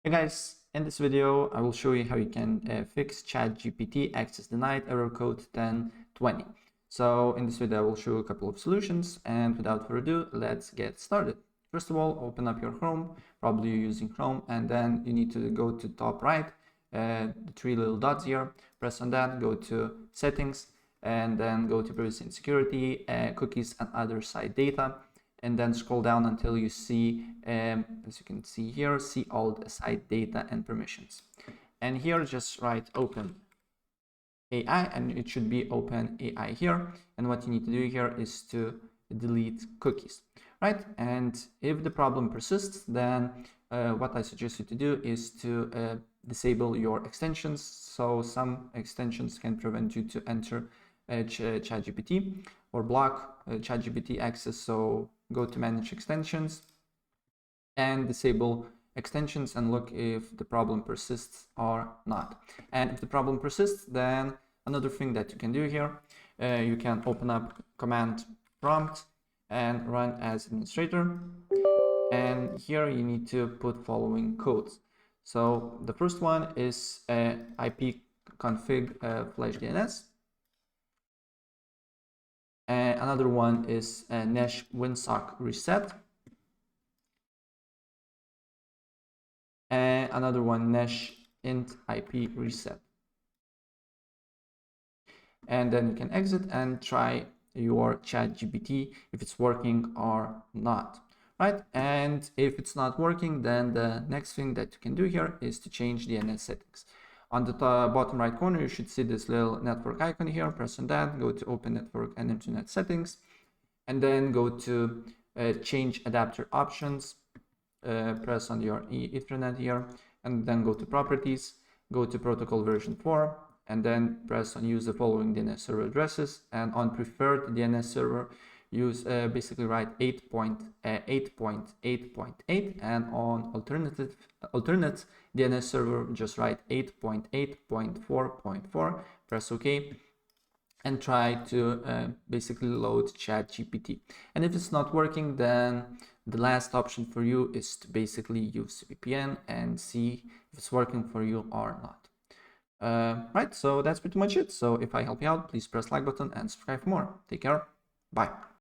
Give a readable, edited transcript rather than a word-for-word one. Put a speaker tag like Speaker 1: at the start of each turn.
Speaker 1: Hey guys, in this video I will show you how you can fix ChatGPT access denied error code 1020. So in this video I will show you a couple of solutions, and without further ado, let's get started. First of all, open up your Chrome, probably you're using Chrome, and then you need to go to top right, the three little dots here, press on that, go to settings, and then go to privacy and security, cookies and other site data. And then scroll down until you see, as you can see here, see all the site data and permissions. And here just write open AI, and it should be open AI here. And what you need to do here is to delete cookies, right? And if the problem persists, then what I suggest you to do is to disable your extensions. So some extensions can prevent you to enter ChatGPT or block ChatGPT access. So go to manage extensions and disable extensions and look if the problem persists or not. And if the problem persists, then another thing that you can do here, you can open up command prompt and run as administrator. And here you need to put following codes. So the first one is ipconfig flash DNS. Another one is Nash winsock reset. And another one, Nash int IP reset. And then you can exit and try your ChatGPT if it's working or not, right? And if it's not working, then the next thing that you can do here is to change DNS settings. On the bottom right corner, you should see this little network icon here. Press on that, go to Open Network and Internet Settings, and then go to Change Adapter Options. Press on your Ethernet here, and then go to Properties, go to Protocol version 4, and then press on Use the following DNS server addresses. And on Preferred DNS server, use basically write 8.8.8.8, and on alternate DNS server just write 8.8.4.4. Press OK and try to basically load ChatGPT. And if it's not working, then the last option for you is to basically use VPN and see if it's working for you or not. Right, so that's pretty much it. So if I help you out, please press like button and subscribe for more. Take care. Bye.